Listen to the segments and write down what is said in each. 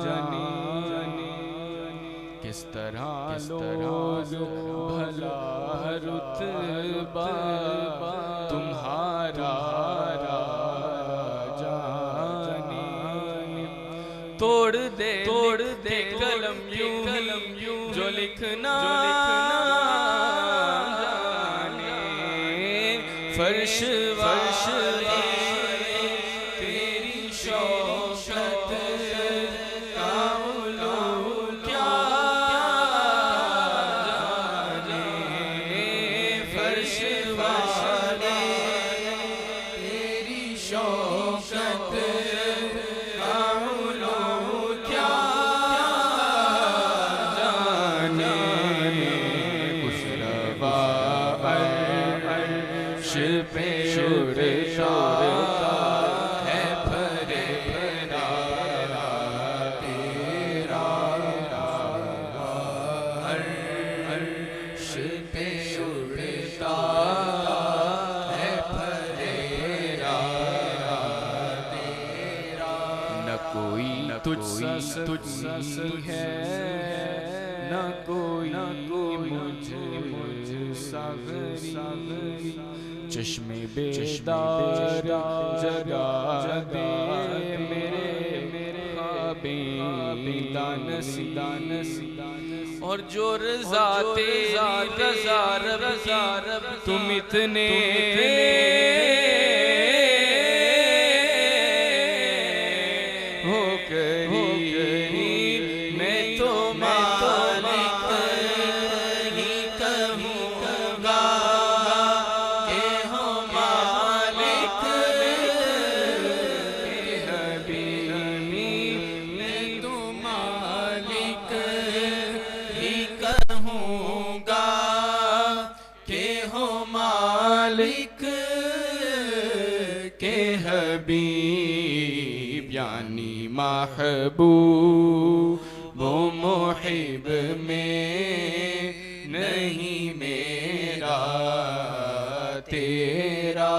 जाने किस तरह लोग भला रुतबा तुम्हारा जाने। तोड़ दे कलम यूं जो लिखना जाने। फर्श तेरी शौकत काउलो क्या जाने। फर्श वाले तेरी शौकत काउलो क्या जाने। कुछ रवा अर्श पे उड़ता है भरे भरा तेरा। अर्श पे उड़ता है भरे भरा तेरा। न कोई तुझसा है न कोई मुझसा गरीब। चश्मे बेदार जगा दे मेरे ख्वाबे दानसी। और जो रज़ा तेरी रज़ा रब तुम इतने हो करीब। मैं तो मालिक ही कहूँगा के हो मालिक के हबीबी। मैं तो मालिक ही कहूँगा के हो मालिक के हबीब। यानी महबूब वो मुहिब में नहीं मेरा तेरा।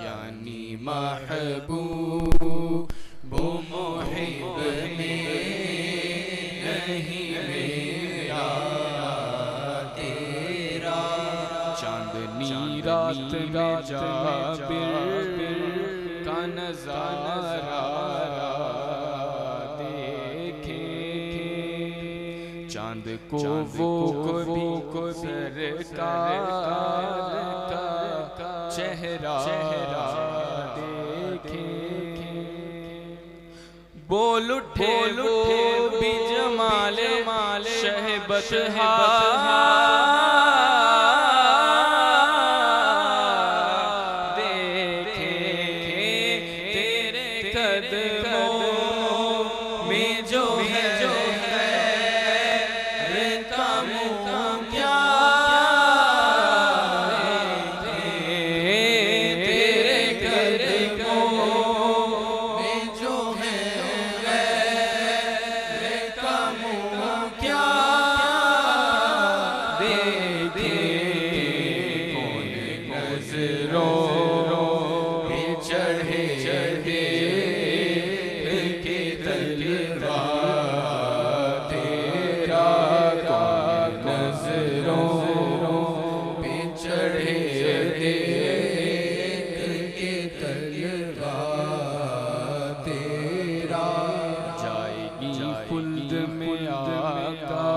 यानी महबूब वो मुहिब में नहीं मेरा तेरा। चांदनी रात में जाबिर का नज़ारा देखे। चांद को वो को सरकार का चेहरा देखे। बोल उठे भी जमाले शहबत देखे। तेरे कदमों में जो है क्या तेरे कदमों में जो है क्या देखे। कौन नजरों पे चढ़े के तलवा तेरा। कौन नजरों पे चढ़े के तलवा तेरा। जाएगी खुल्द में आका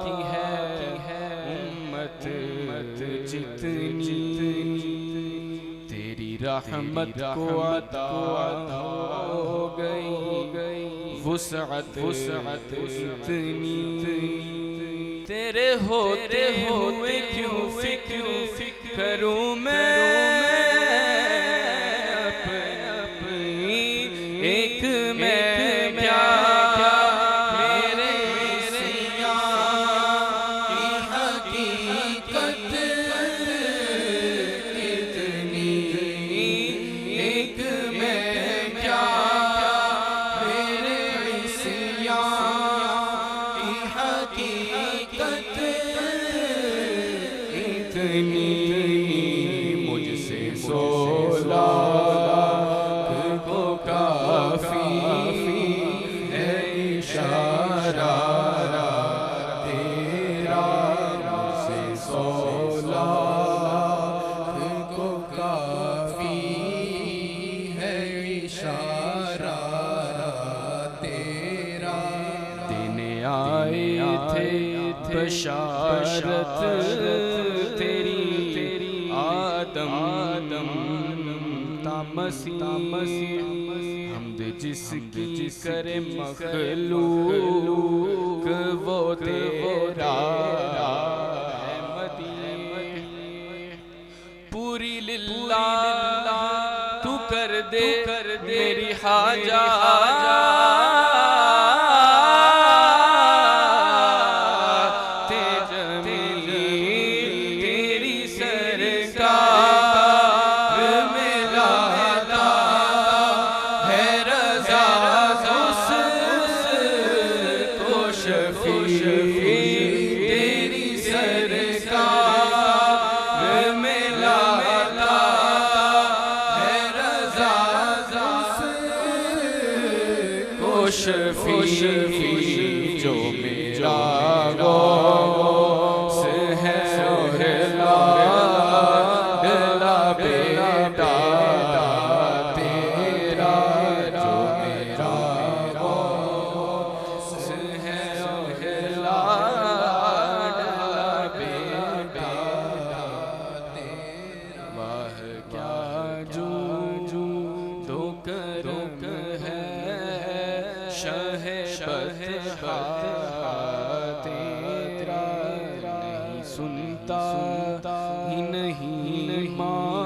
की है उम्मत जितनी। तेरी रहमत को अता हो गई वुसअत इतनी। तेरे होते हुए क्यों फिक्र करूं मैं अपनी। एक मैं क्या मेरे सियां की हकीकत इतनी। एक मैं क्या मेरे सियां की हकीकत इतनी। मुझसे 16 को काफी बशारत तेरी आदम तामसी हमद जिसकी करे मखलूक वो तेरा पूरी लिल्ला तू कर दे मेरी हाजा तेरी सरकार में लाता है रज़ा उसको शफी तेरी सरकार में लाता है रज़ा उसको शफी जो मेरा गौस है लाडला बेटा तेरा जो मेरा गौस है लाडला बेटा तेरा वाह क्या जू दो करम है शह बतहा तेरा नहीं सुनता ही नहीं माँ